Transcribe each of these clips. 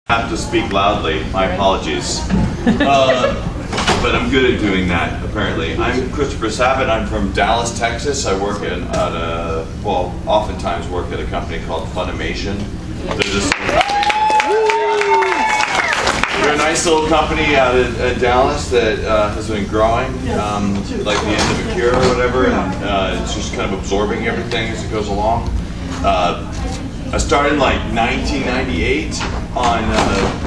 Have to speak loudly. My apologies. But I'm good at doing that, apparently. I'm Christopher Sabat. I'm from Dallas, Texas. I work oftentimes work at a company called Funimation. They're a nice little company out at Dallas that has been growing, like the end of a cure or whatever, and it's just kind of absorbing everything as it goes along. I started in like 1998 on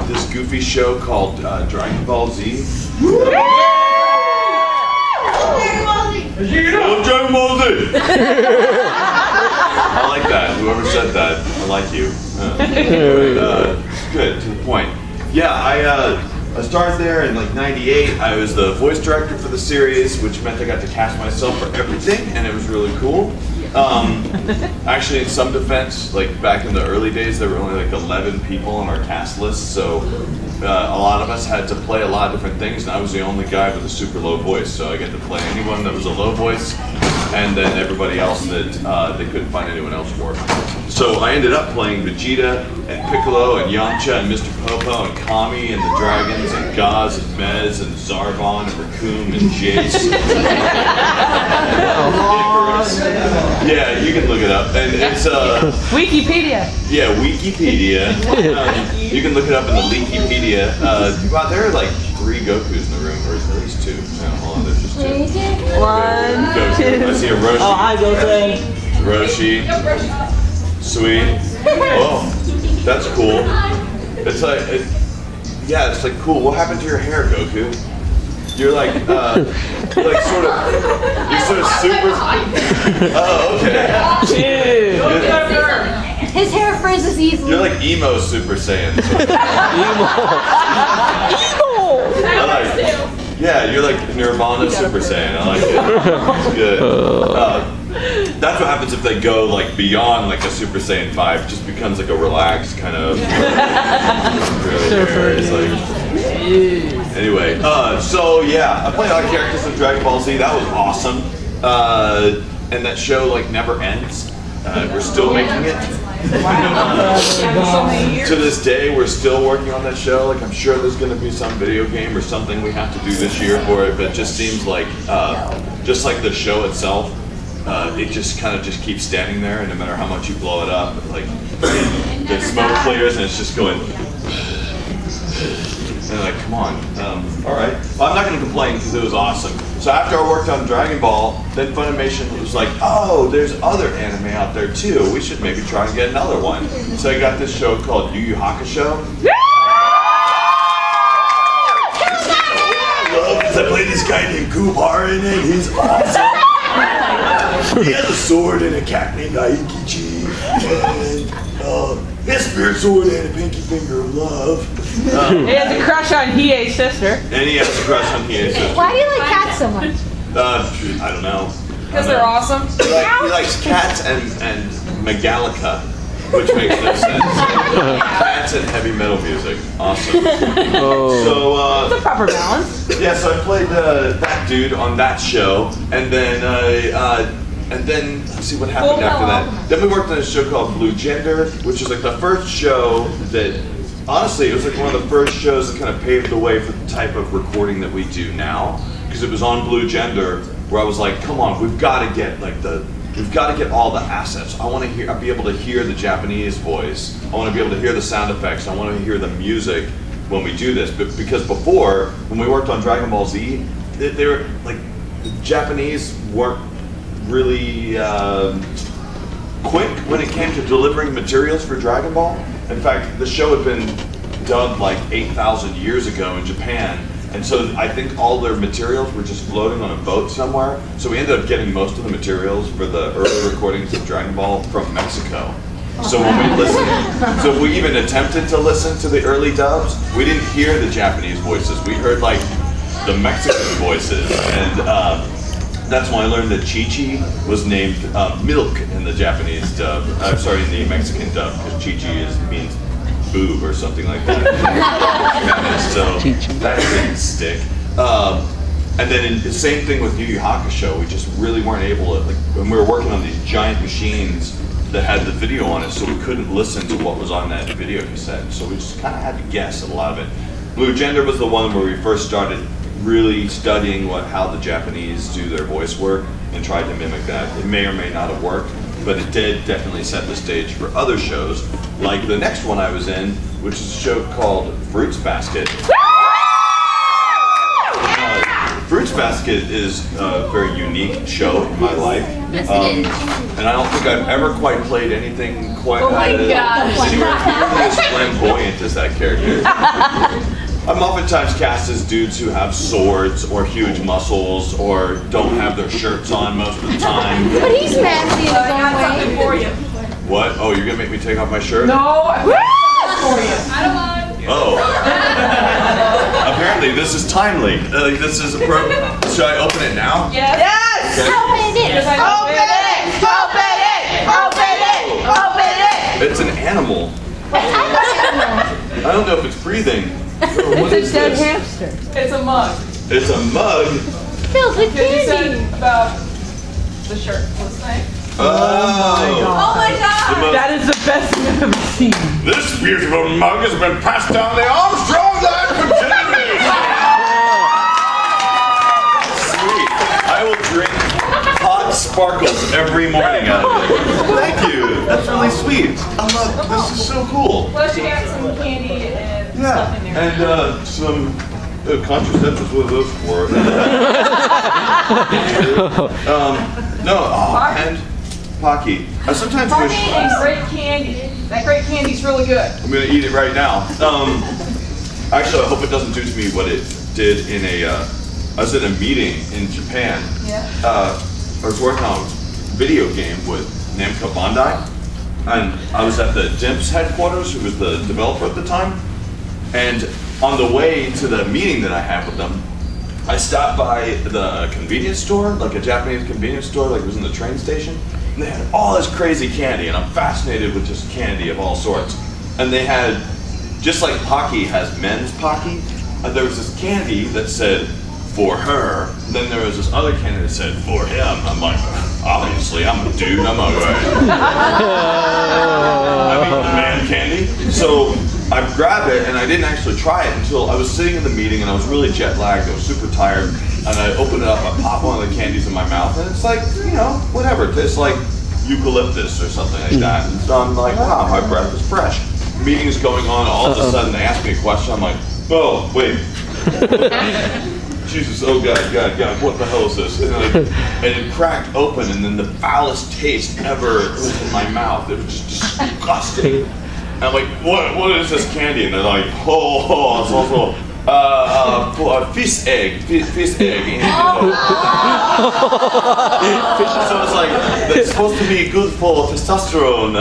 this goofy show called Dragon Ball Z. Dragon Ball Z! I like that. Whoever said that, I like you. Good, to the point. Yeah, I started there in like 98. I was the voice director for the series, which meant I got to cast myself for everything, and it was really cool. Actually, in some defense, like back in the early days, there were only like 11 people on our cast list, so a lot of us had to play a lot of different things, and I was the only guy with a super low voice, so I get to play anyone that was a low voice, and then everybody else that they couldn't find anyone else for. So I ended up playing Vegeta, and Piccolo, and Yamcha, and Mr. Popo, and Kami, and the Dragons, and Gaz, and Mez, and Zarbon, and Raccoon, and Jace. Yeah, you can look it up, and it's Wikipedia. Yeah, Wikipedia. You can look it up in the Wikipedia. Wow, there are like 3 Gokus in the room, or at least 2. No, hold on, there's just 2. 1, 2. I see a Roshi. Oh, hi, Goku. Roshi. Sweet. Oh, that's cool. It's like, yeah, it's like cool. What happened to your hair, Goku? You're like sort of super. Oh, okay. His hair frizzes easily. You're like emo Super Saiyan. Sort of. I like it. Yeah, you're like Nirvana Super Saiyan. I like it. Good. That's what happens if they go like beyond like a Super Saiyan 5. It just becomes like a relaxed kind of. Anyway, so yeah, I played a lot of characters in Dragon Ball Z. That was awesome. And that show like never ends. We're still making it. To this day, we're still working on that show. Like I'm sure there's going to be some video game or something we have to do this year for it. But it just seems like, just like the show itself, it just kind of just keeps standing there, and no matter how much you blow it up, like the smoke clears and it's just going. And like, come on. All right. Well, I'm not going to complain because it was awesome. So after I worked on Dragon Ball, then Funimation was like, oh, there's other anime out there too. We should maybe try and get another one. So I got this show called Yu Yu Hakusho. I love because I played this guy named Kubar in it. He's awesome. He has a sword and a cat named Aikichi. And his spirit sword and a pinky finger of love. He has a crush on Hiei's sister. And he has a crush on Hiei's sister. Why do you like cats so much? I don't know. Because they're awesome. He likes cats and Megalica, which makes no sense. Cats and heavy metal music. Awesome. So, It's a proper balance. yeah, so I played that dude on that show, and then let's see what happened after that. Then we worked on a show called Blue Gender, which is like the first show that, honestly, it was like one of the first shows that kind of paved the way for the type of recording that we do now. Because it was on Blue Gender, where I was like, come on, we've got to get all the assets. I want to be able to hear the Japanese voice. I want to be able to hear the sound effects. I want to hear the music when we do this. But because before, when we worked on Dragon Ball Z, they were like, the Japanese weren't really quick when it came to delivering materials for Dragon Ball. In fact, the show had been dubbed like 8,000 years ago in Japan, and so I think all their materials were just floating on a boat somewhere. So we ended up getting most of the materials for the early recordings of Dragon Ball from Mexico. So when we listened, so if we even attempted to listen to the early dubs, we didn't hear the Japanese voices. We heard like the Mexican voices, and that's when I learned that Chi-Chi was named Milk in the Japanese dub. I'm sorry, in the Mexican dub, because Chi-Chi means boob or something like that. So that didn't stick. And then the same thing with Yu Yu Hakusho. We just really weren't able to, like, when we were working on these giant machines that had the video on it, so we couldn't listen to what was on that video cassette. So we just kind of had to guess a lot of it. Blue Gender was the one where we first started really studying how the Japanese do their voice work and tried to mimic that. It may or may not have worked, but it did definitely set the stage for other shows, like the next one I was in, which is a show called Fruits Basket. Fruits Basket is a very unique show in my life. And I don't think I've ever quite played anything quite anywhere as flamboyant as that character. I'm oftentimes cast as dudes who have swords or huge muscles or don't have their shirts on most of the time. But he's fancy in his own way. For you. What? Oh, you're gonna make me take off my shirt? No, I for you. I don't want. Oh. Apparently this is timely. This is appropriate. Should I open it now? Yes. Yes. Okay. Open it! Open it. It's an animal. I don't know if it's breathing. What is It's a dead this? hamster. It's a mug. It's a mug. Filled with Because you candy. said about the shirt last night. Oh. Oh my God! That is the best thing I've ever seen. This beautiful mug has been passed down the Armstrong line continually. Sweet. I will drink hot sparkles every morning out of it. Thank you. That's really sweet. I love this. Is so cool. Plus you got some candy and stuff in there. And some contraceptives with those for. And Pocky. I sometimes wish. And grape candy. That grape candy's really good. I'm gonna eat it right now. Actually, I hope it doesn't do to me what it did in a. I was at a meeting in Japan. Yeah. I was working on a video game with Namco Bandai, and I was at the DIMPS headquarters, who was the developer at the time. And on the way to the meeting that I had with them, I stopped by the convenience store, like a Japanese convenience store, like it was in the train station. And they had all this crazy candy, and I'm fascinated with just candy of all sorts. And they had, just like Pocky has men's Pocky, there was this candy that said, for her. And then there was this other candy that said, for him. I'm like, obviously, I'm a dude, I'm alright. I mean, the man candy. So I grabbed it, and I didn't actually try it until I was sitting in the meeting, and I was really jet lagged, I was super tired, and I opened it up, I popped one of the candies in my mouth, and it's like, you know, whatever, it tastes like eucalyptus or something like that. And so I'm like, wow, my breath is fresh. Meeting is going on, all of a sudden they ask me a question, I'm like, oh, wait. Jesus, oh God, what the hell is this? And it cracked open, and then the foulest taste ever was in my mouth. It was just disgusting. And I'm like, what is this candy? And they're like, oh, it's also fish egg. So it's like, it's supposed to be good for testosterone.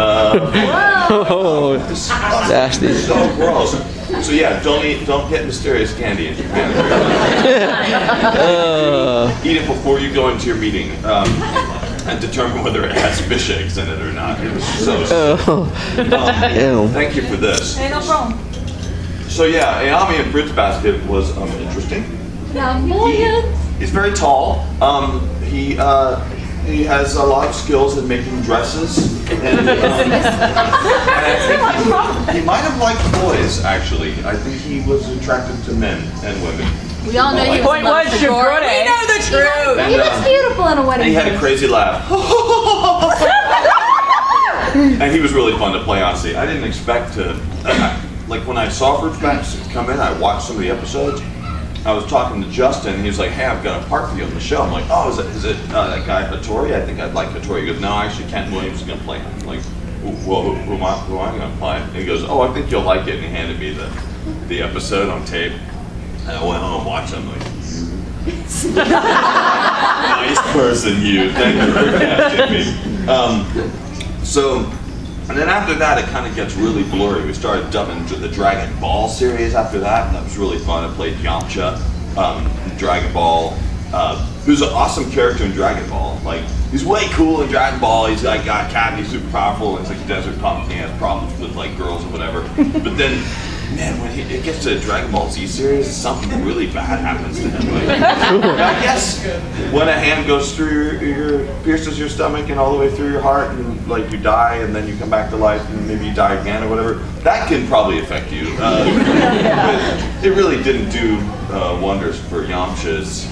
Nasty. So gross. So yeah, don't get mysterious candy in Japan. Eat it before you go into your meeting. And determine whether it has fish eggs in it or not. It was so thank you for this. Hey, no problem. So yeah, Aomi in Fruits Basket was interesting. He's very tall. He has a lot of skills in making dresses. And I think he might have liked boys, actually. I think he was attracted to men and women. We all know he was Point was, you're good. We know the truth. He looks beautiful in a wedding And he had a dress. crazy laugh. And he was really fun to play, honestly. I didn't expect to, like when I saw Fruits Basket come in, I watched some of the episodes. I was talking to Justin, he was like, hey, I've got a part for you on the show. I'm like, oh, is it that guy Hattori? I think I'd like Hattori. He goes, no, actually, Kent Williams is going to play him. I'm like, well, who am I going to play? And he goes, oh, I think you'll like it. And he handed me the episode on tape. And I went home and watched it. I'm like, nice person, you. Thank you for catching me. And then after that, it kind of gets really blurry. We started jumping into the Dragon Ball series after that, and that was really fun. I played Yamcha in Dragon Ball, who's an awesome character in Dragon Ball. Like, he's way cool in Dragon Ball. He's like got a cat, he's super powerful, and he's like a desert punk, and he has problems with like girls or whatever. But then man, when it gets to a Dragon Ball Z series, something really bad happens to him. Like, I guess when a hand goes through your pierces your stomach and all the way through your heart, and like you die, and then you come back to life, and maybe you die again or whatever, that can probably affect you. But it really didn't do wonders for Yamcha's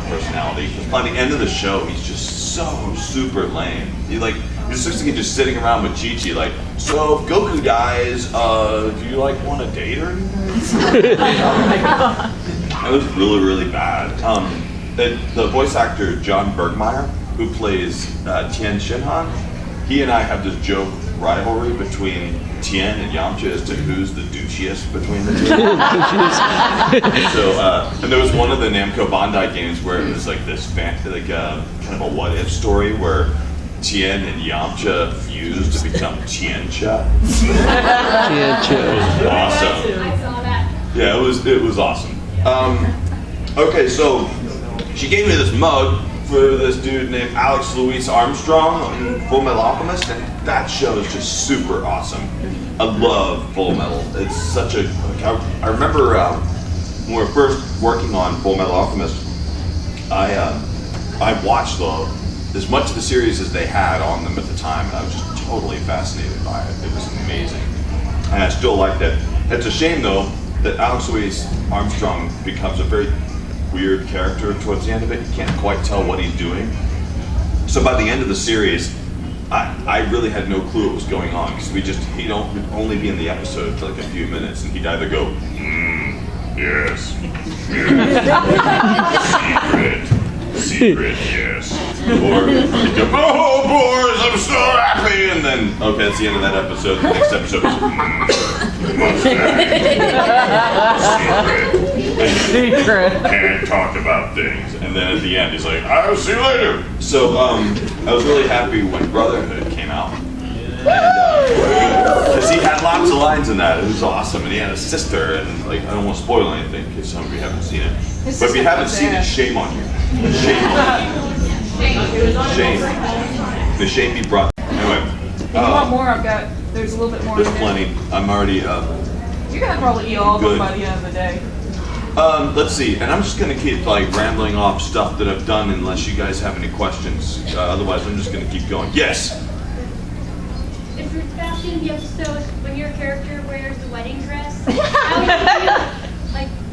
personality. Because by the end of the show, he's just so super lame. He just looks like he's just sitting around with Chi-Chi, like, so if Goku dies, do you like want to date her? That was really, really bad. The voice actor John Bergmeyer, who plays Tien Shinhan, he and I have this joke rivalry between Tien and Yamcha as to who's the douchiest between the two. And there was one of the Namco Bandai games where it was like this kind of a what if story where Tien and Yamcha fused to become Tiancha. Tiancha. It was awesome. I saw that. Yeah, it was awesome. Okay, so she gave me this mug for this dude named Alex Louis Armstrong on Full Metal Alchemist, and that show is just super awesome. I love Full Metal. It's such a. I remember when we were first working on Full Metal Alchemist, I watched as much of the series as they had on them at the time, and I was just totally fascinated by it. It was amazing, and I still like that. It's a shame though that Alex Louis Armstrong becomes a very weird character towards the end of it. You can't quite tell what he's doing. So by the end of the series, I really had no clue what was going on, because he'd only be in the episode for like a few minutes, and he'd either go, yes, secret, yes, or he'd go, oh boys, I'm so happy, and then, okay, that's the end of that episode. The next episode was, secret. Can't talk about things. And then at the end, he's like, I'll see you later. So I was really happy when Brotherhood came out. Because he had lots of lines in that. It was awesome. And he had a sister. And like, I don't want to spoil anything in case some of you haven't seen it. But if you haven't seen it, shame on you. Shame on you. Shame. The shame be brought. Anyway. If you want more, there's a little bit more. There's plenty. I'm already You're gonna probably eat all of them by the end of the day. Let's see, and I'm just gonna keep like rambling off stuff that I've done unless you guys have any questions. Otherwise, I'm just gonna keep going. Yes. If you're fashion the episode when your character wears the wedding dress,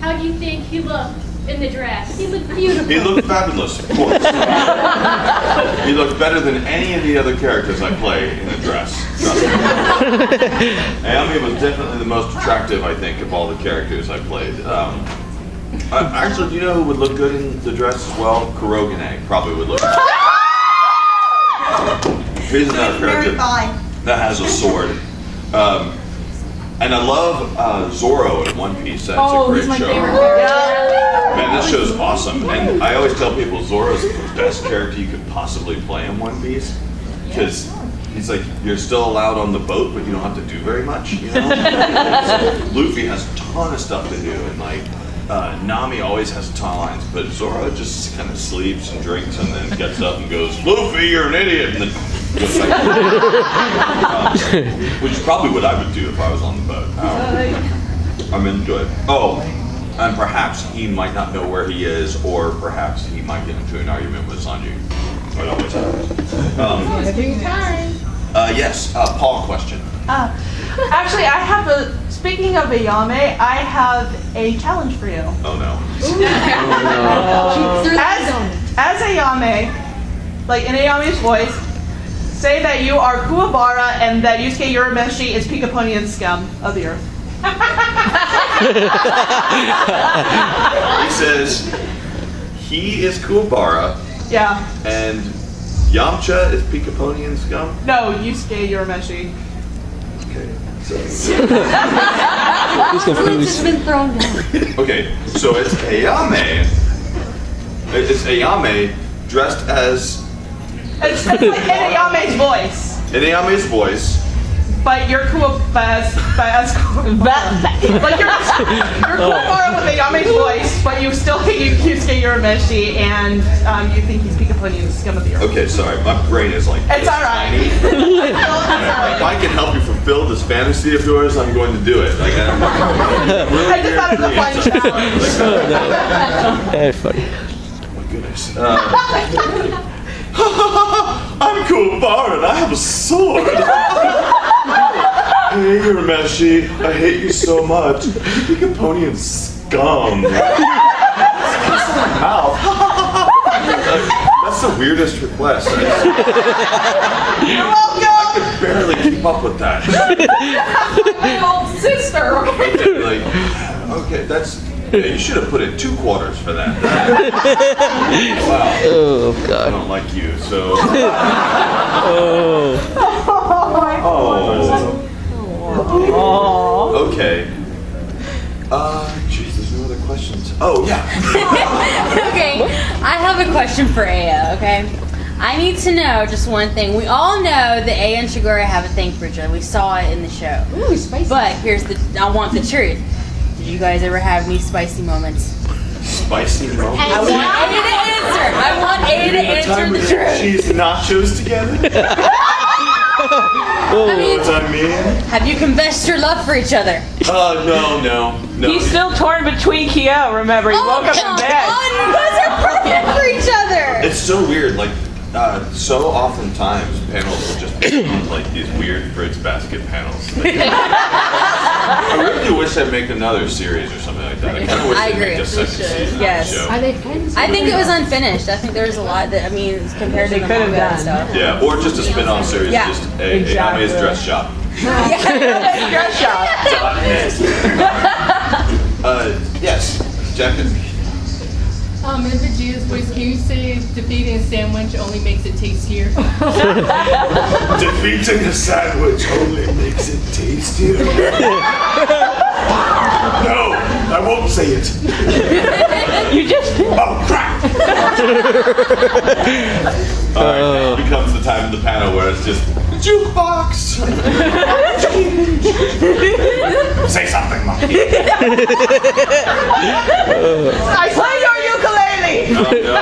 how do you think he looked in the dress? He looked beautiful. He looked fabulous, of course. He looked better than any of the other characters I play in a dress. Trust me. Ayami was definitely the most attractive, I think, of all the characters I played. Actually, do you know who would look good in the dress as well? Kurogane probably would look good. Here's another character that has a sword. And I love Zoro in One Piece. That's a great he's my show. favorite character. Man, this show's awesome. And I always tell people Zoro's the best character you could possibly play in One Piece. Because he's like, you're still allowed on the boat, but you don't have to do very much, you know? Luffy has a ton of stuff to do, and like, Nami always has a ton of lines, but Zoro just kind of sleeps and drinks and then gets up and goes, Luffy, you're an idiot, and then goes back. Which is probably what I would do if I was on the boat. I'm into it. Oh, and perhaps he might not know where he is, or perhaps he might get into an argument with Sanji. It always happens. Every time. Yes, Paul question. Actually, I have speaking of Ayame, I have a challenge for you. Oh no. As Ayame, like in Ayame's voice, say that you are Kuwabara and that Yusuke Urameshi is Pikaponian scum of the earth. He says he is Kuwabara. Yeah. And Yamcha is Pikaponian scum? No, Yusuke Urameshi. Okay. So, He's just been thrown down. okay, so it's Ayame. It's Ayame dressed as. It's like in Ayame's voice. In Ayame's voice. But you're Kuwabara with Ayame's voice, but you still hate Yusuke Urameshi, and you think he's Pikaponian scum of the earth. Okay, sorry, my brain is like. It's alright. If I can help you fulfill this fantasy of yours, I'm going to do it. Like, I just thought it was a fun challenge. That's funny. Oh my goodness. I'm Kuwabara and I have a sword. Hey, Urameshi, I hate you so much. You Pickaponian scum. Mouth. That's the weirdest request. You're I welcome. could barely keep up with that. My old sister. Okay, that's. Yeah, you should have put in 2 quarters for that. Wow. Oh I God. don't like you, so. Oh. Oh. Okay. Jeez, there's no other questions. Oh, yeah. Okay, I have a question for Aya, okay? I need to know just one thing. We all know that Aya and Shigure have a thing for each other. We saw it in the show. Ooh, spicy. But I want the truth. Did you guys ever have any spicy moments? Spicy moments. I want Aya to answer. I want Aya to answer the truth. Cheese nachos together. I mean, What I mean? have you confessed your love for each other? No. He's still torn between Kyo, remember? He woke up in bed. Oh, you guys are perfect for each other. It's so weird, like, so oftentimes panels will just be like these weird fruits basket panels. I really wish I'd make another series or something like that. I kind of wish I they'd make agree. a second season Yes. of the show. Are they friends? I think it was unfinished. I think there was a lot that, compared to the could have manga and done. stuff. Yeah, or just a spin-off series, Yeah. just Exactly. Ayame's dress shop. Dress shop. Yes, Jacket. In Vegeta's voice, can you say defeating a sandwich only makes it tastier? Defeating a sandwich only makes it tastier. No, I won't say it. You just did. Oh, crap! Alright, now becomes the time of the panel where it's just jukebox! Say something, monkey. I play your ukulele. Oh, no.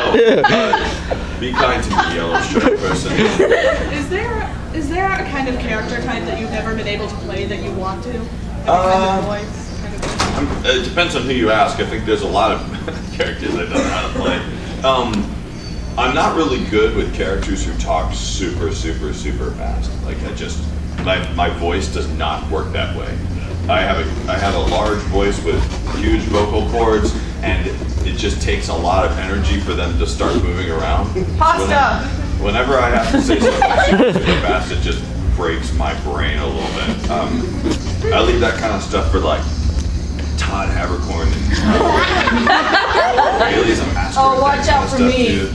Be kind to me, yellow striped person. Is there a kind of character type that you've never been able to play that you want to? It depends on who you ask. I think there's a lot of characters I don't know how to play. I'm not really good with characters who talk super fast. Like my voice does not work that way. I have a large voice with huge vocal cords, and it just takes a lot of energy for them to start moving around. Pasta. Whenever I have to say something super fast, it just breaks my brain a little bit. I leave that kind of stuff for like Todd Havercorn and Bailey's a master. Oh, at watch that kind out of for stuff, me. too.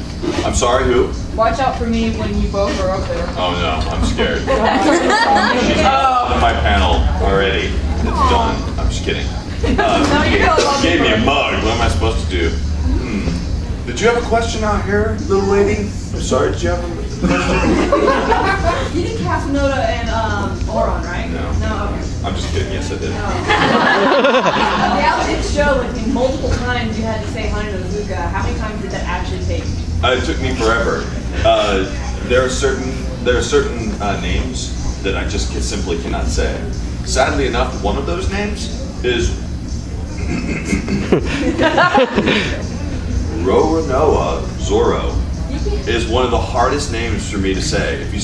I'm sorry, who? Watch out for me when you both are up there. Oh no, I'm scared. She's on my panel already. It's done. I'm just kidding. Gave me a mug. What am I supposed to do? Did you have a question out here, little lady? I'm sorry, did you have a question? You did Casanova and Oron, right? No. Okay. I'm just kidding. Yes, I did. The outtake show, like multiple times you had to say Honey no Zuka. How many times did that actually take? It took me forever. There are certain names that I just simply cannot say. Sadly enough, one of those names is Roronoa Zoro. Is one of the hardest names for me to say. If you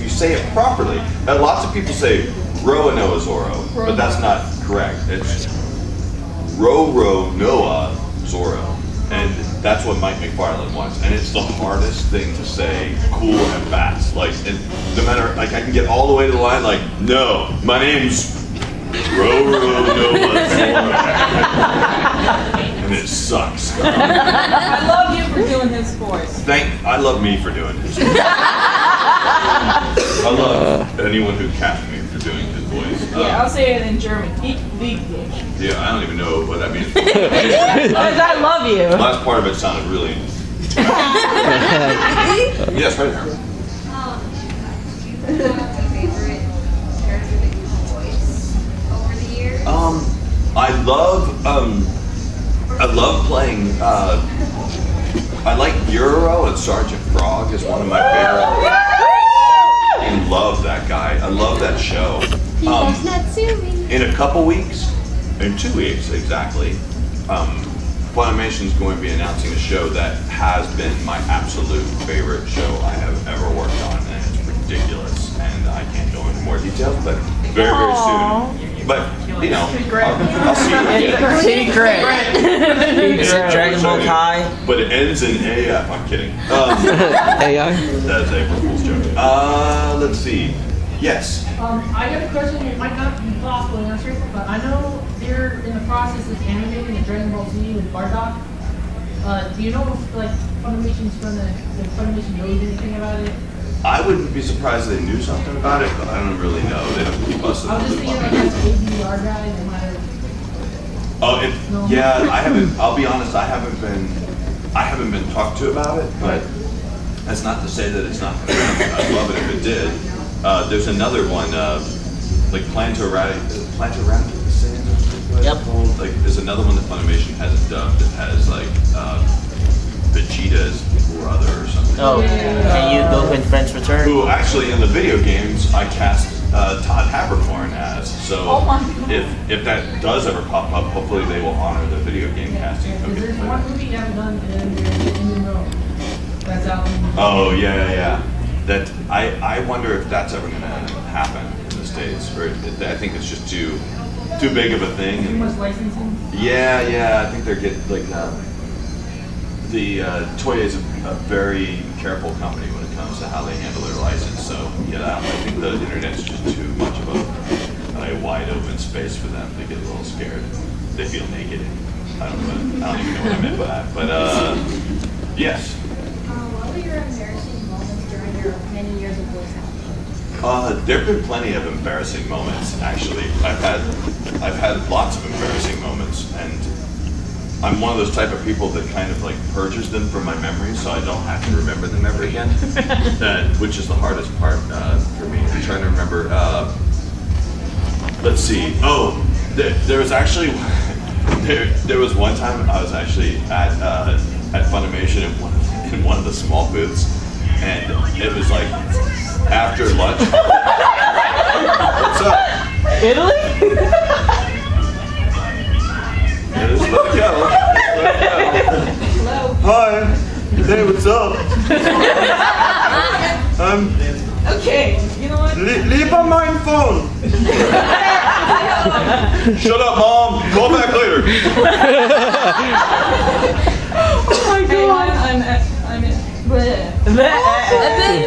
say it properly, and lots of people say Roronoa Zoro, but that's not correct. It's Roronoa Zoro. And that's what Mike McFarlane wants. And it's the hardest thing to say cool and fast. Like, and no matter, like, I can get all the way to the line, like, no, my name's Roronoa Zoro. And it sucks. I love you for doing his voice. I love me for doing his voice. I love anyone who cast me for doing his voice. Yeah, I'll say it in German. Ich liebe dich. Yeah, I don't even know what that means. I love you. The last part of it sounded really. Yes, right there. Do you have a favorite character that you voice over the years? I love playing. I like Euro and Sergeant Frog is one of my favorite. I love that guy. I love that show. In a couple weeks, in 2 weeks exactly, Funimation's going to be announcing a show that has been my absolute favorite show I have ever worked on, and it's ridiculous. And I can't go into more details, but very, very soon. But you know, I'll see you again. Secret. Is it Dragon Ball Kai? But it ends in AF. I'm kidding. AI? That's April Fool's joke. Let's see. Yes. I have a question. It might not be possible to answer, but I know they're in the process of animating a Dragon Ball Z with Bardock. Do you know if like Funimation's Funimation knows anything about it? I wouldn't be surprised if they knew something about it, but I don't really know. They don't keep us in I was the just loop thinking on like it. as ADR guy, they might have. Oh, yeah. I haven't. I'll be honest. I haven't been talked to about it, but that's not to say that it's not going to happen. I'd love it if it did. There's another one, like Plan to Eradicate the Sins. Yep. Like, there's another one that Funimation hasn't dubbed that has like Vegeta's brother or something. Oh, can you go when friends return? Who actually in the video games I cast Todd Habercorn as. So if that does ever pop up, hopefully they will honor the video game casting. Because there's one movie you haven't done, and there's Indian Rome. That's out. Oh yeah. That I wonder if that's ever going to happen in the States, or I think it's just too big of a thing. Too much licensing. Yeah. I think they're getting like the Toei is a very careful company when it comes to how they handle their license. So yeah, I think the internet's just too much of a wide open space for them to get a little scared. They feel naked. I don't even know what I meant by that, but yes. What were your embarrassing moments during your many years of voice acting? There have been plenty of embarrassing moments. Actually, I've had lots of embarrassing moments, and I'm one of those type of people that kind of like purges them from my memory, so I don't have to remember them ever again. Which is the hardest part for me. I'm trying to remember. Let's see. Oh, there was actually there was one time I was actually at Funimation in one of the small booths, and it was like after lunch. What's up? Italy? Yeah, just let it go. Hi. Hey, what's up? Okay, you know what? Leave on my phone. Shut up, Mom. Call back later. Oh my god. I'm in.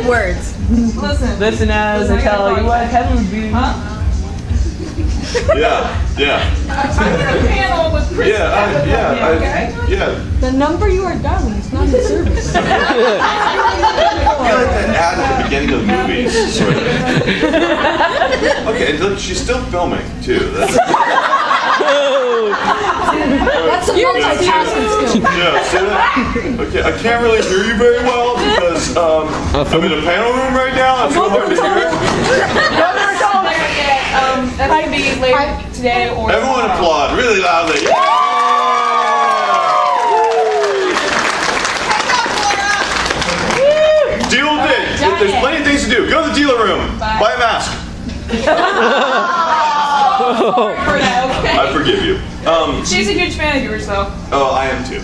Words. Listen, as I tell you what, heaven would be. Yeah. I'm in a panel with Chris. Yeah. The number you are dialing is not in service. I feel like that ad at the beginning of movies. Sort of. Okay, look, she's still filming too. That's a multitasking skill. Yeah, see that? Okay, I can't really hear you very well because I'm in a panel room right now. It's so hard to hear. That might be later today or Everyone tomorrow. applaud really loudly. Deal with it. There's plenty of things to do. Go to the dealer room. Buy a mask. For that, okay. I forgive you. She's a huge fan of yours, though. Oh, I am too.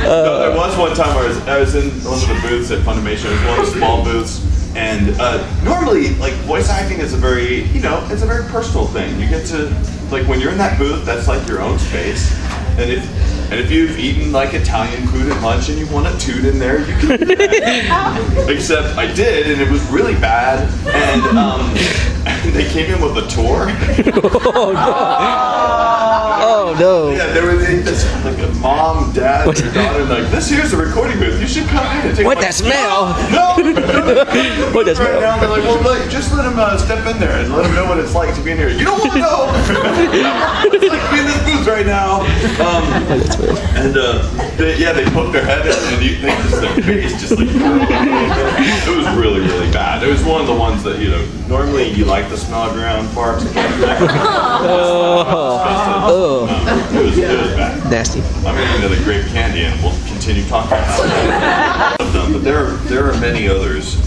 No, there was one time where I was in one of the booths at Funimation. It was one of the small booths. And normally, like, voice acting is a very, it's a very personal thing. You get to, like, when you're in that booth, that's like your own space. And if you've eaten like Italian food at lunch and you want to toot in there, you can do that. Except I did, and it was really bad. And they came in with a tour. Oh no. Yeah, there was like a mom, dad, and their daughter, like, this here's the recording booth. You should come in and take. What like, that smell? No. What that Right smell? now, they're like, well, look, just let him step in there and let him know what it's like to be in here. You don't want to know. It's like be in this booth right now. And they poked their head in, and their face just like. It was really, really bad. It was one of the ones that normally you like the smell of ground farts. It was bad. Nasty. I'm into the grape candy, and we'll continue talking about that. But there are many others.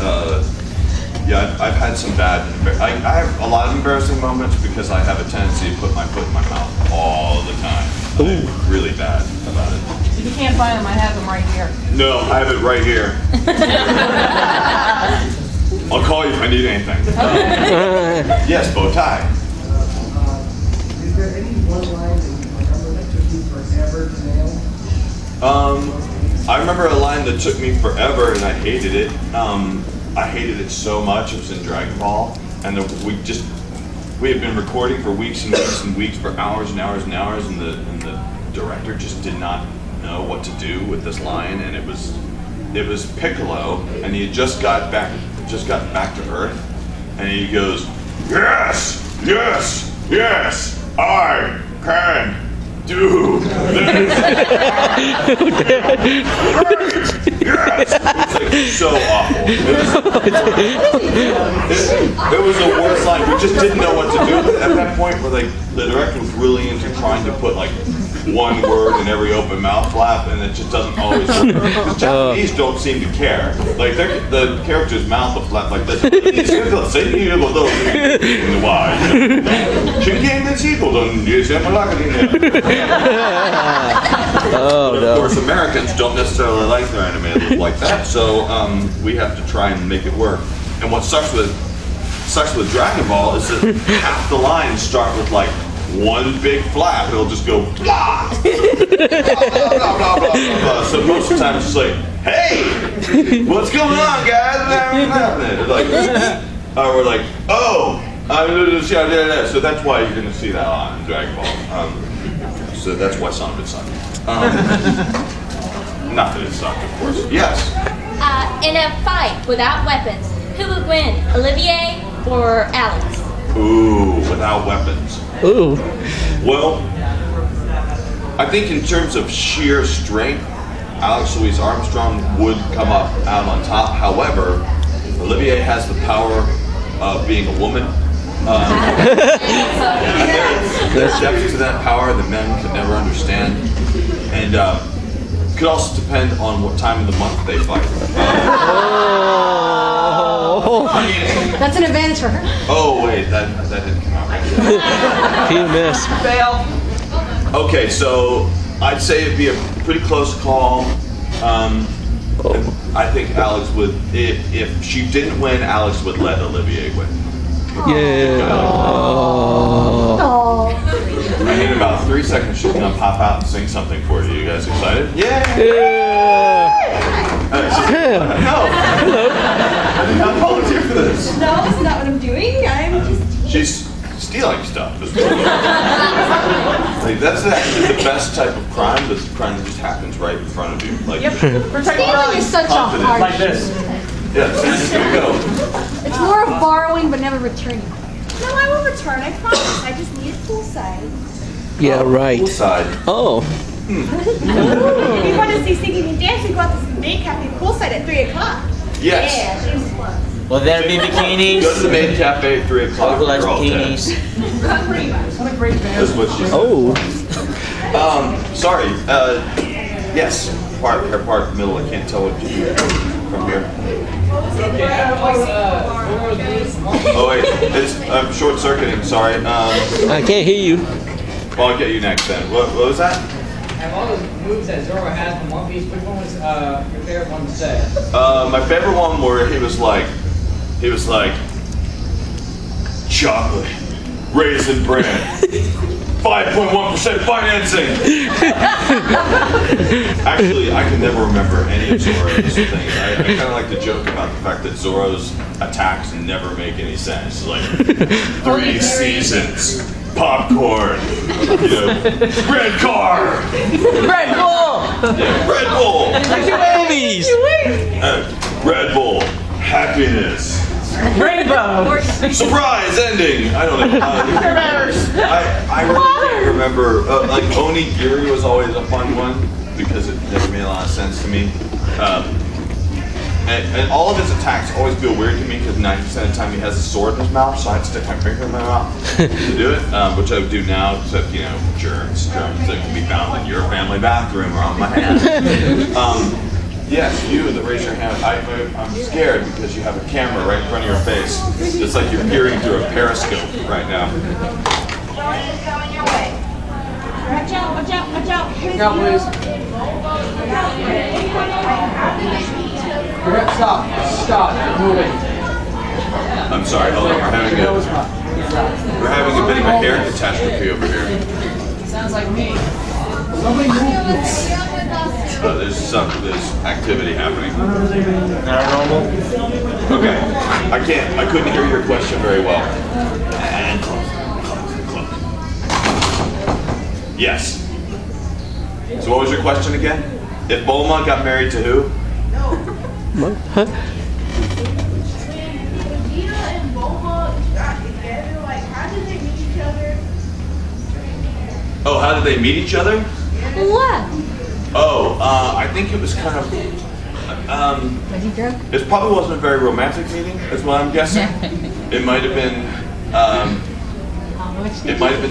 Yeah, I've had some bad. I have a lot of embarrassing moments because I have a tendency to put my foot in my mouth all the time. I'm really bad about it. If you can't find them, I have them right here. No, I have it right here. I'll call you if I need anything. Yes, bow tie. Is there any one line that you remember that took you forever to nail? I remember a line that took me forever, and I hated it. I hated it so much. It was in Dragon Ball, and we had been recording for weeks and weeks and weeks, for hours and hours and hours, and the director just did not know what to do with this line, and it was Piccolo, and he had just gotten back to Earth, and he goes, yes, yes, yes, I can do this. Yes! It's like so awful. It was the worst line. We just didn't know what to do. At that point, where like the director was really into trying to put like one word in every open mouth flap, and it just doesn't always work. Because Japanese don't seem to care. Like the character's mouth will flap like this. Oh, Of course, Americans don't necessarily like their animated like that, so we have to try and make it work. And what sucks with Dragon Ball is that half the lines start with like one big flap. It'll just go blah, blah, blah, blah, blah, blah, blah. So most of the time it's just like, hey, what's going on, guys? Like, we're like, oh, so that's why you're gonna see that on Dragon Ball. So that's why some of it sucked. Not that it sucked, of course. Yes. In a fight without weapons, who would win, Olivier or Alex? Ooh, without weapons. Ooh. Well, I think in terms of sheer strength, Alex Louise Armstrong would come up out on top. However, Olivier has the power of being a woman. There's depth to that power that men can never understand, and could also depend on what time of the month they fight. That's an advantage for her. Oh wait, that didn't come out right. He missed. Fail. Okay, so I'd say it'd be a pretty close call. I think Alex would, if she didn't win, Alex would let Olivier win. Yeah. Oh. And in about 3 seconds, she's gonna pop out and sing something for you. You guys excited? Yeah. No. Hello. I did not volunteer for this. No, that's not what I'm doing. I'm just. She's stealing stuff. Like, that's actually the best type of crime. That's the crime that just happens right in front of you. Like, Yep. Protect Stealing is such a Confident. hard. Like this. yeah, so here we go. It's more of borrowing but never returning. No, I will return, I promise. I just need it poolside. Yeah, right. Poolside. Oh. If you want to see singing and dancing, go out to the main cafe poolside at 3 o'clock. Yes. Yeah, James Blunt. Will there be Go to bikinis? the main cafe at 3 o'clock. Localized You're all dead. bikinis. Pretty much. What a great band. That's what she said. Oh. Sorry. Yes. Part middle. I can't tell what you do from here. Oh wait, I'm short circuiting. Sorry. I can't hear you. Well, I'll get you next then. What was that? Of all those moves that Zoro has from One Piece, which one was your favorite one to say? My favorite one where he was like, chocolate, raisin bran, 5.1% financing. Actually, I can never remember any of Zoro's things. I kind of like to joke about the fact that Zoro's attacks never make any sense. It's like 3 seasons, popcorn, red car, Red Bull. yeah, Red Bull, Movies. Red Bull, happiness. Rainbow. Surprise ending! I don't know. I really can't remember. Like Onigiri was always a fun one because it never made a lot of sense to me. And all of his attacks always feel weird to me because 90% of the time he has a sword in his mouth, so I'd stick my finger in my mouth to do it, which I would do now, except, germs that can be found in your family bathroom or on my hand. Yes, you that raise your hand. I'm scared because you have a camera right in front of your face. It's like you're peering through a periscope right now. Watch out, watch out, watch out. Now, please. Stop. Stop. Moving. I'm sorry, hold on. We're having a bit of a hair catastrophe over here. Sounds like me. Somebody move. There's activity happening. Normal. Okay, I couldn't hear your question very well. And close. Yes. So what was your question again? If Bulma got married to who? Vegeta and Bulma got together. Like, how did they meet each other? Oh, how did they meet each other? What? Oh, I think it was kind of, Was he drunk? it probably wasn't a very romantic meeting, is what I'm guessing. It might have been,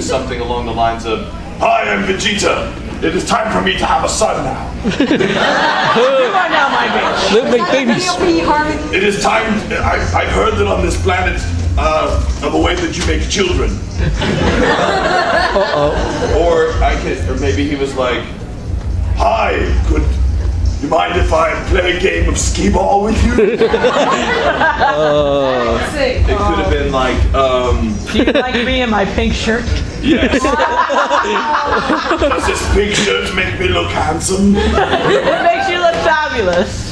something along the lines of, "Hi, I'm Vegeta. It is time for me to have a son now. You are now my bitch. Look, make babies. It is time, I've heard that on this planet, of a way that you make children." Or maybe he was like, "Hi, could you mind if I play a game of skee ball with you?" It could have been like, Do you like me in my pink shirt? yes. Does this pink shirt make me look handsome? It makes you look fabulous.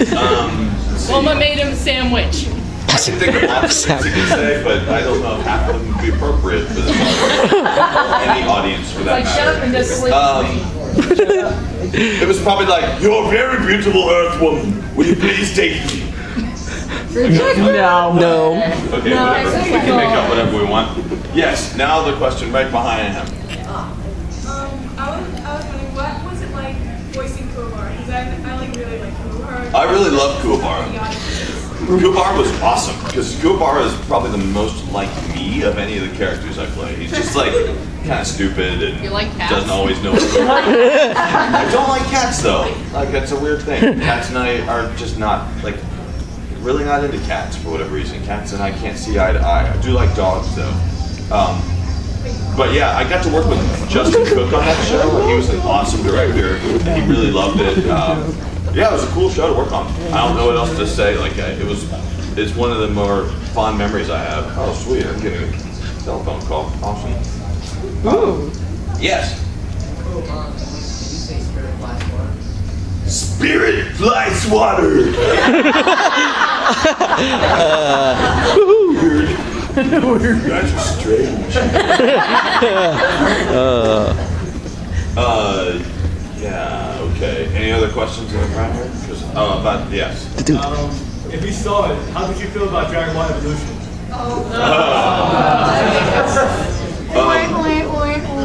Wilma made him a sandwich. I can think of lots of things you can say, but I don't know if half of them would be appropriate for this any audience for that Like, shut up and just sleep. It was probably like, "You're a very beautiful Earth woman. Will you please date me?" No. No. Okay, whatever. We can make up whatever we want. Yes, now the question right behind him. I was wondering, what was it like voicing Kuwabara? Because I really like Kuwabara. I really love Kuwabara. Kuwabara was awesome because Kuwabara is probably the most like me of any of the characters I play. He's just like kind of stupid and You like cats? doesn't always know what's going on. I don't like cats though. Like that's a weird thing. Cats and I are just not like really not into cats for whatever reason. Cats and I can't see eye to eye. I do like dogs though. But yeah, I got to work with Justin Cook on that show. He was an awesome director. He really loved it. Yeah, it was a cool show to work on. I don't know what else to say. Like it's one of the more fond memories I have. Oh, sweet! I'm getting a cell phone call. Awesome. Ooh. Yes. Cool, Mom. Did you say spirit flies water? Spirit flies water. Weird. You guys are strange. Yeah. Okay. Any other questions in the front here? About yes. If you saw it, how did you feel about Dragon Ball Evolution?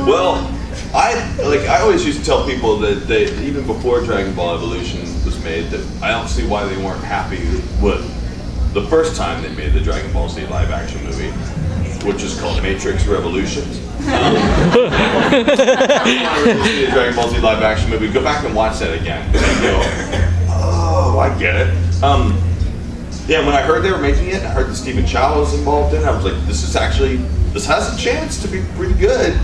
Well, I always used to tell people that even before Dragon Ball Evolution was made, that I don't see why they weren't happy with the first time they made the Dragon Ball Z live action movie, which is called Matrix Revolutions. If you want to see the Dragon Ball Z live action movie, go back and watch that again. And go, oh, I get it. Yeah, when I heard they were making it, I heard that Stephen Chow was involved in it, I was like, this has a chance to be pretty good.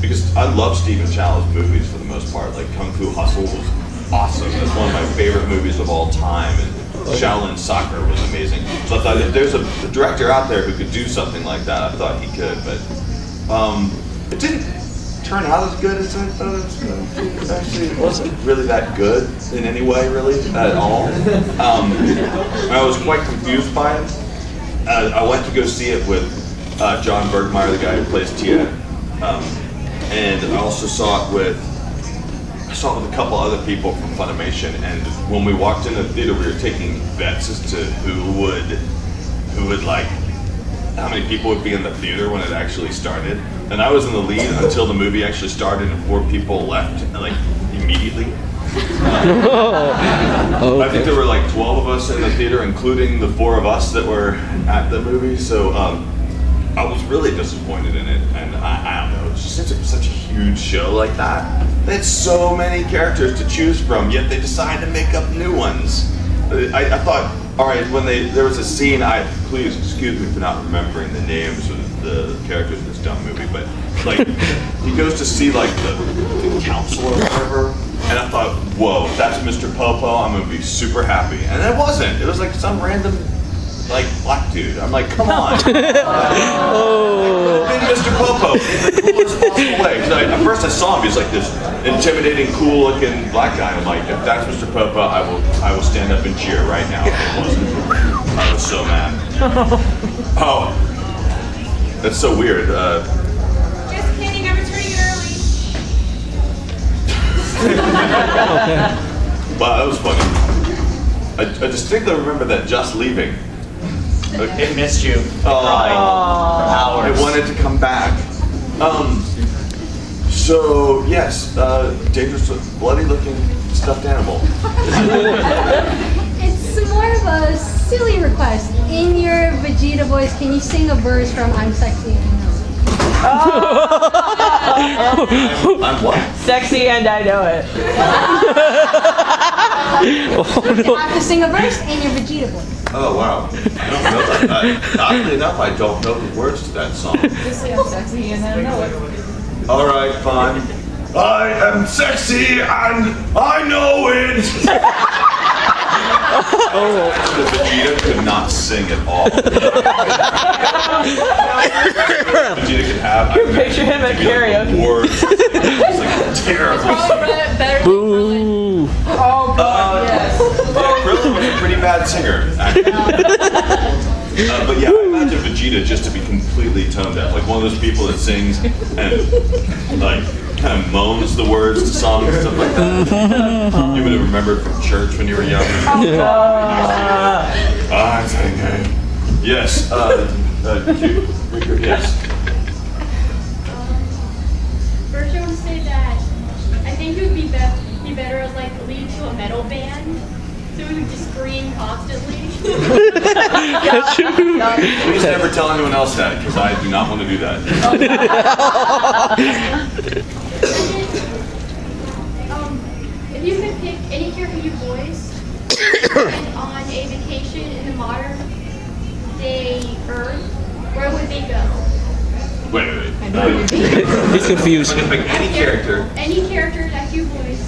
Because I love Stephen Chow's movies for the most part. Like Kung Fu Hustle was awesome. That's one of my favorite movies of all time. And Shaolin Soccer was amazing. So I thought if there's a director out there who could do something like that, I thought he could. But it didn't turn out as good as I thought it was going to. Actually, it wasn't really that good in any way, really, at all. I was quite confused by it. I went to go see it with John Bergmeyer, the guy who plays Tien. And I also saw it with a couple other people from Funimation, and when we walked into the theater, we were taking bets as to who would like, how many people would be in the theater when it actually started. And I was in the lead until the movie actually started and 4 people left, like, immediately. I think there were like 12 of us in the theater, including the 4 of us that were at the movie, so I was really disappointed in it, and I don't know, it's just such a huge show like that. They had so many characters to choose from, yet they decided to make up new ones. I thought, all right, when there was a scene, please excuse me for not remembering the names of the characters in this dumb movie, but like he goes to see like the council or whatever, and I thought, whoa, that's Mr. Popo. I'm gonna be super happy, and it wasn't. It was like some random like black dude. I'm like, come on. Mr. Popo in the coolest possible way. At first I saw him, he's like this intimidating, cool looking black guy. I'm like, if that's Mr. Popo, I will stand up and cheer right now. It wasn't. I was so mad. Oh, that's so weird. Just kidding, I'm returning it early. Wow, that was funny. I distinctly remember that just leaving. It missed you. Oh, hours. I wanted to come back. So yes, dangerous, bloody-looking stuffed animal. It's more of a silly request. In your Vegeta voice, can you sing a verse from I'm Sexy and I Know It? I'm what? Sexy and I know it. You have to sing a verse in your Vegeta voice. Oh wow, I don't know that. Oddly enough, I don't know the words to that song. Just say I'm sexy and I know it. All right, fine. I am sexy and I know it. The Vegeta could not sing at all. Vegeta could have. You picture him at karaoke. Words. It's like terrible. Boo. Oh God, yes. Yeah, Krillin was a pretty bad singer, actually. But yeah, I imagine Vegeta just to be completely tone deaf, like one of those people that sings and like kind of moans the words to songs and stuff like that. You would have remembered from church when you were young. I'm thinking. Yes. Yes. First, I want to say that I think it would be better as like lead to a metal band, so we would just scream constantly. Please never tell anyone else that, because I do not want to do that. If you could pick any character you voice on a vacation in the modern day Earth, where would they go? Wait. He's confused. I can pick any character. Any character that you voice,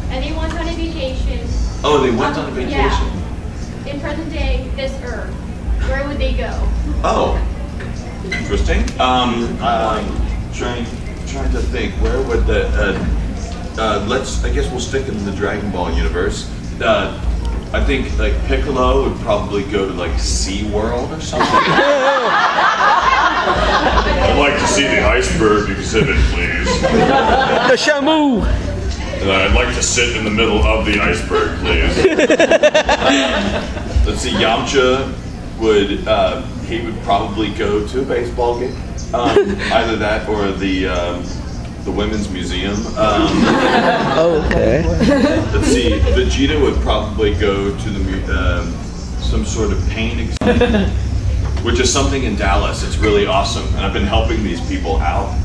and they went on a vacation. Oh, they went on a vacation. Yeah. In present day, this Earth, where would they go? Oh, interesting. Trying to think. Where would the I guess we'll stick in the Dragon Ball universe. I think like Piccolo would probably go to like SeaWorld or something. I'd like to see the iceberg exhibit, please. The Shamu. And I'd like to sit in the middle of the iceberg, please. Let's see, Yamcha would probably go to a baseball game. Either that or the Women's Museum. Okay. Let's see, Vegeta would probably go to the some sort of pain exhibit, which is something in Dallas. It's really awesome, and I've been helping these people out.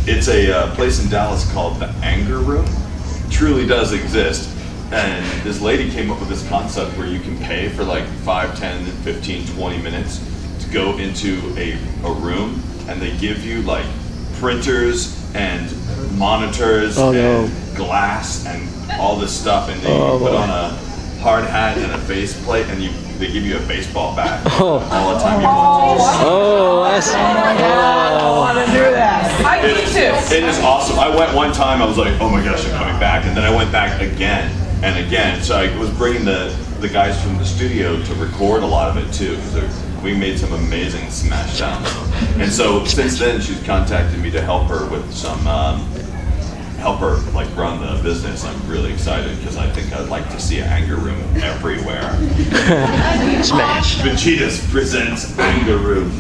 It's a place in Dallas called the Anger Room. It truly does exist. And this lady came up with this concept where you can pay for like 5, 10, 15, 20 minutes to go into a room, and they give you like printers and monitors and glass and all this stuff, and then you put on a hard hat and a faceplate, and they give you a baseball bat all the time you want. That's. I want to do that. I need to. It is awesome. I went one time, I was like, oh my gosh, I'm coming back. And then I went back again and again. So I was bringing the guys from the studio to record a lot of it too, because we made some amazing smash sounds. And so since then, she's contacted me to help her with some, help her like run the business. I'm really excited because I think I'd like to see an Anger Room everywhere. Smash. Vegeta presents Anger Room.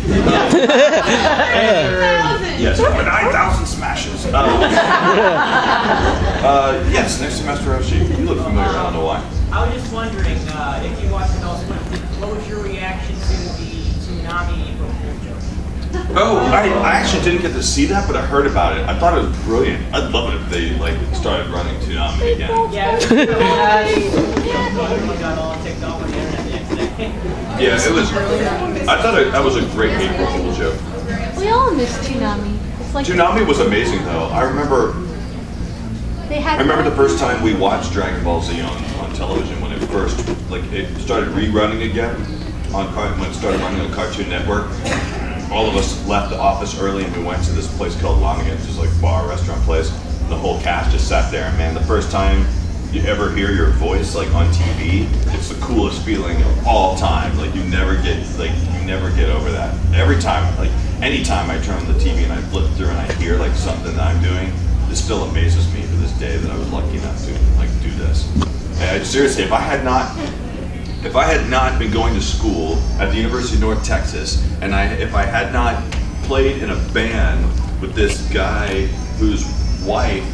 Yes, over 9,000 smashes. Yes, next semester, Roshi. You look familiar, I don't know why. I was just wondering, if you watched Adult Swim, what was your reaction to the tsunami April Fool's joke? Oh, I actually didn't get to see that, but I heard about it. I thought it was brilliant. I'd love it if they like started running Toonami again. Yeah. Yeah, it was. I thought that was a great April Fool's joke. We all miss Toonami. It's like Toonami was amazing though. I remember the first time we watched Dragon Ball Z on television when it first it started rerunning again when it started running on Cartoon Network. All of us left the office early and we went to this place called Lanigan, which is like a bar, restaurant place. The whole cast just sat there, and man, the first time you ever hear your voice like on TV, it's the coolest feeling of all time. Like you never get over that. Every time, like anytime I turn on the TV and I flip through and I hear like something that I'm doing, it still amazes me to this day that I was lucky enough to like do this. And seriously, if I had not been going to school at the University of North Texas, and if I had not played in a band with this guy whose wife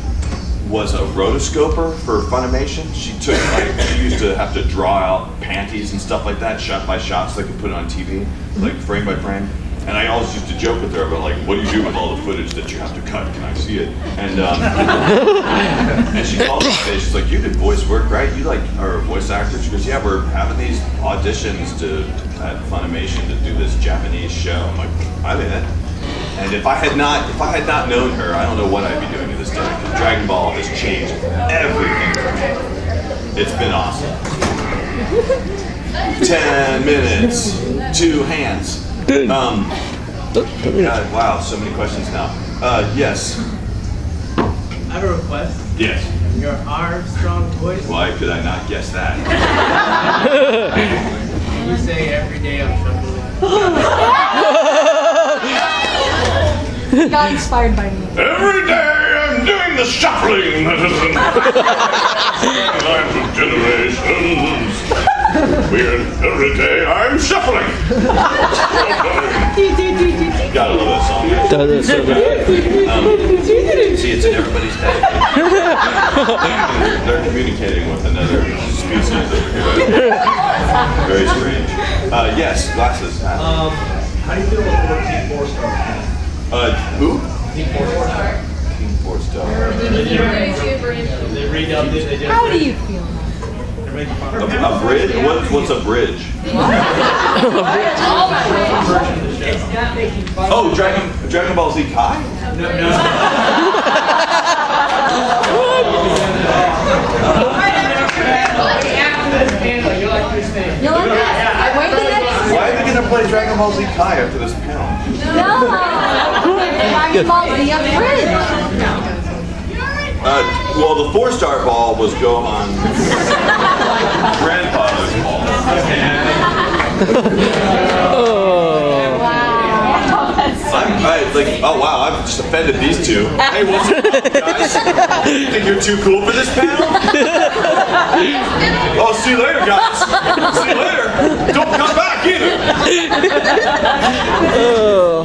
was a rotoscoper for Funimation, she used to have to draw out panties and stuff like that, shot by shot, so they could put it on TV, like frame by frame. And I always used to joke with her about like, what do you do with all the footage that you have to cut? Can I see it? And and she called me today. She's like, you did voice work, right? You are a voice actor? She goes, yeah, we're having these auditions at Funimation to do this Japanese show. I'm like, I'm in it. And if I had not known her, I don't know what I'd be doing to this day. Because Dragon Ball has changed everything for me. It's been awesome. 10 minutes, 2 hands. God, wow, so many questions now. Yes. I have a request. Yes. Your Armstrong voice. Why could I not guess that? Can you say every day I'm shuffling? got inspired by me. Every day I'm doing the shuffling that is in life of generations. Every day I'm shuffling. Gotta love that song. See, it's in everybody's head. They're communicating with another species over here. Very strange. Yes, glasses. How do you feel about 14 4-star? Who? Team 4-star. Team 4-star. They redubbed it. They did How do you feel? A bridge? What's a bridge? Oh, Dragon Ball Z Kai? No. Why are they going to play Dragon Ball Z Kai after this panel? No! Dragon Ball Z Bridge! Well, the 4-star ball was Gohan's grandfather's ball. Oh wow, I've just offended these two. Hey, what's up, guys? You think you're too cool for this panel? Oh, see you later, guys. See you later. Don't come back either.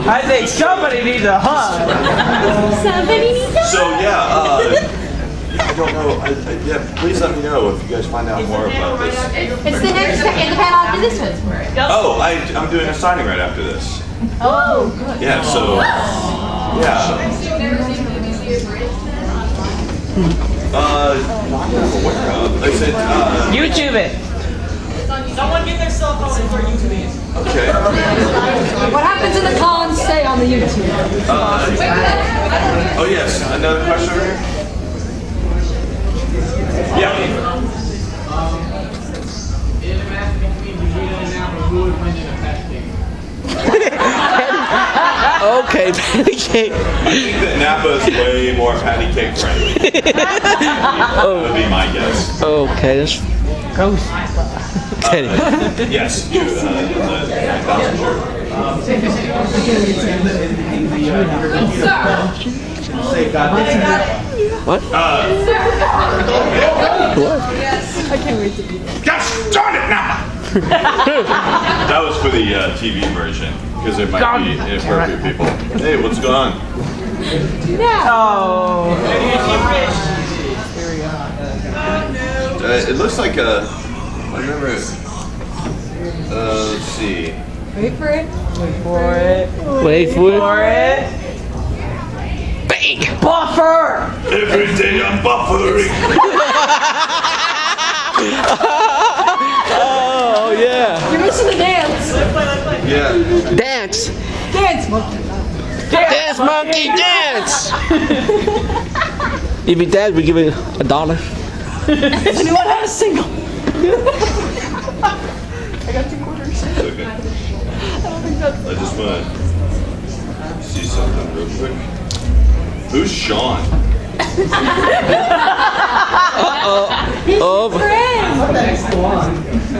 I think somebody needs a hug. Somebody needs a So yeah, I don't know. Yeah, please let me know if you guys find out more about this. It's the next in the panel after this one. Oh, I'm doing a signing right after this. Oh, good. Yeah, so yeah. Not that I'm aware of. Like I said, YouTube it. Someone get their cell phone and start YouTubing it. Okay. What happens in the cons, stay on the YouTube. Oh yes, another question over here. Yeah. In a match between Vegeta and Nappa, who would win in a patty cake? Okay, patty cake. I think that Nappa is way more patty cake friendly. That would be my guess. Okay, that's gross. Yes, you, the 9,000 shirt. Say God damn. What? What? I can't wait to be there. Gosh darn it, Nappa! That was for the TV version, because there might be inappropriate people. Hey, what's going on? Oh. It looks like a. I remember. Let's see. Wait for it. Wait for it. Bang! Buffer! Every day I'm buffering. Oh yeah. You're missing the dance. Yeah. Dance. Dance, monkey. Dance, monkey, dance. If you dance, we give it $1. Does anyone have a single? I got 2 quarters. It's okay. I don't think that's. I just want to see something real quick. Who's Sean?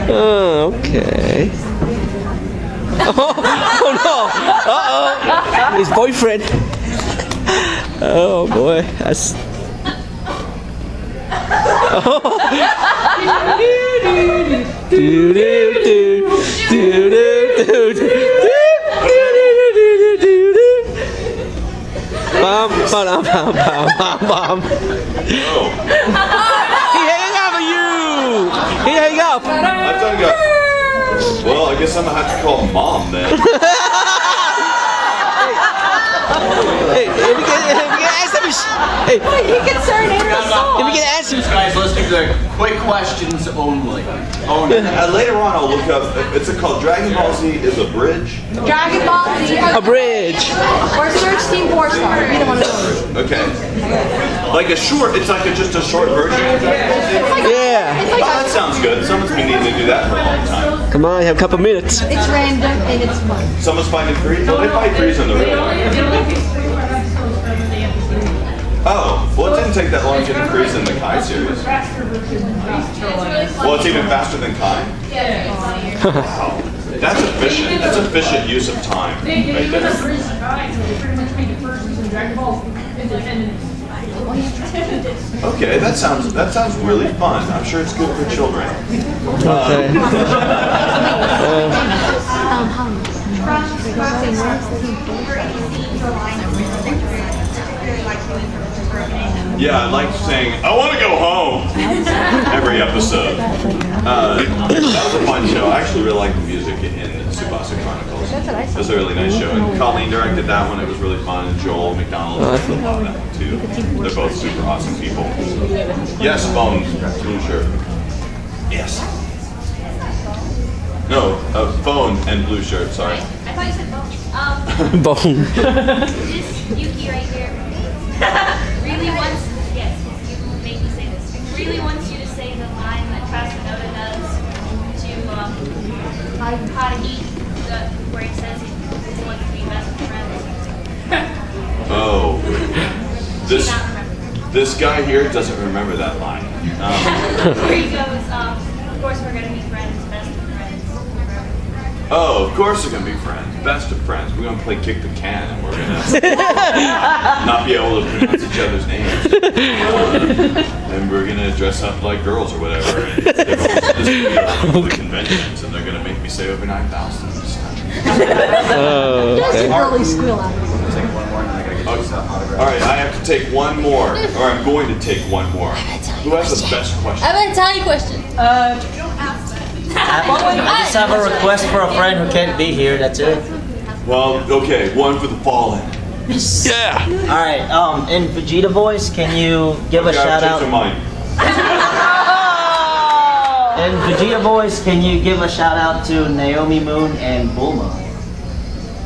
Oh, okay. Oh no! His boyfriend. Oh boy, that's. Bum, bum, bum, bum, bum. Oh, He hang up on you. He hang up. I thought you got. Well, I guess I'm gonna have to call mom then. Hey, if we can ask him. Hey, He can serenade the song. if we can ask him. Guys, let's do the quick questions only. Later on, I'll look up. It's called Dragon Ball Z is a bridge. Dragon Ball Z. A bridge. Or search Team 4-Star. Either one of those. Okay. Like a short. It's like just a short version of Dragon Ball Z. Yeah. It's Oh, like that sounds good. Someone's been needing to do that for a long time. Come on, you have a couple minutes. it's random and it's fun. Someone's finding threes. No, they find threes in the real life. Oh, well, it didn't take that long to get the threes in the Kai series. Well, it's even faster than Kai. Wow, that's efficient. That's efficient use of time right there. They pretty much made the first season of Dragon Ball into 10 minutes. Okay, that sounds really fun. I'm sure it's good for children. Okay. Yeah, I like saying, I want to go home every episode. That was a fun show. I actually really like the music in Tsubasa Chronicles. It was a really nice show. And Colleen directed that one. It was really fun. And Joel McDonald did a lot of that one too. They're both super awesome people. Yes, Bone, blue shirt. Yes. No, Bone and blue shirt, sorry. I thought you said bones. Bone. This Yuki right here really wants, yes, you make me say this, really wants you to say the line that Casanova does to Khaotic, where he says he wants to be best friends. Oh. This guy here doesn't remember that line. Where he goes, of course we're going to be friends, best of friends. Oh, of course we're gonna be friends, best of friends. We're gonna play kick the can, and we're gonna not be able to pronounce each other's names. And we're gonna dress up like girls or whatever. And they're going to the conventions, and they're gonna make me say over 9,000 this time. Just a girly squeal out. All right, I have to take one more, or I'm going to take one more. Who has the best question? I'm gonna tell you a question. I just have a request for a friend who can't be here, that's it. Well, okay, one for the fallen. Yeah. Alright, in Vegeta voice, can you give a shout out? In Vegeta voice, can you give a shout out to Naomi Moon and Bulma?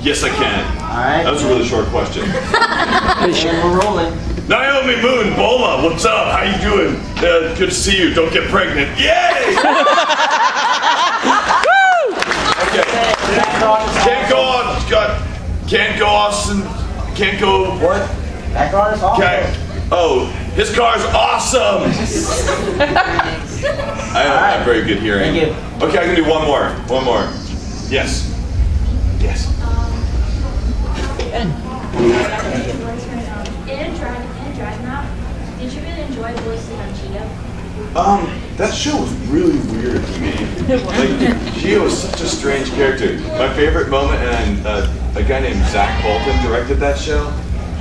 Yes, I can. Alright. That was a really short question. And we're rolling. Naomi Moon, Bola, what's up? How you doing? Good to see you. Don't get pregnant. Yay! Okay. Can't go on. Can't go Austin. Can't go. What? That car is awesome. Okay. Oh, his car's awesome. I don't have very good hearing. Thank you. Okay, I can do one more. One more. Yes. Yes. In DragonMount, did you really enjoy voicing on Geo? That show was really weird to me. Like, Geo was such a strange character. My favorite moment, and a guy named Zach Bolton directed that show.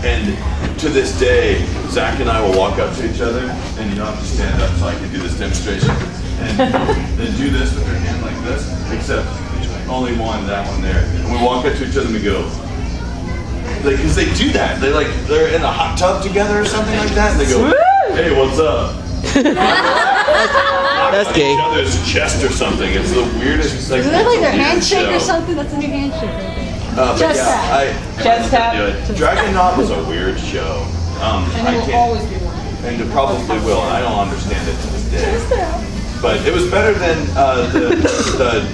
And to this day, Zach and I will walk up to each other, and you don't have to stand up so I can do this demonstration. And do this with your hand like this, except only one, that one there. And we walk up to each other and we go, like, because they do that. They're in a hot tub together or something like that, and they go, hey, what's up? That's gay. Each other's chest or something. It's the weirdest. Like, Isn't that like their weird handshake show. or something? That's a new handshake right there. But Chest yeah, tap. Chest tap. Dragonaut was a weird show. And I it will can't, always be one. and it probably will. And I don't understand it to this day. But it was better than the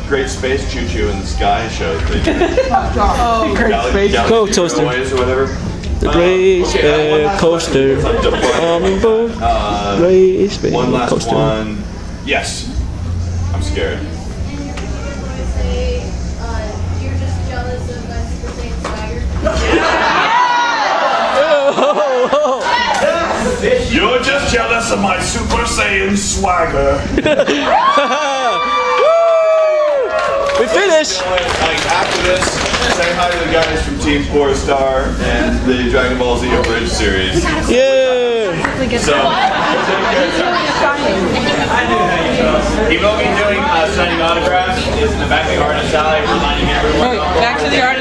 Great Space Choo Choo in the Sky show. They did. Oh, Great Space Galaxy Coaster. Railways or whatever. The Great Space Coaster. Great Space One last Coaster. one. Yes. I'm scared. And you're going to say, you're just jealous of my Super Saiyan swagger. You're just jealous of my Super Saiyan swagger. We finished. Like after this, say hi to the guys from Team 4-Star and the Dragon Ball Z Abridged series. Yeah. So, He will be doing signing autographs. Is in the back of the artist alley, reminding everyone. Back to the art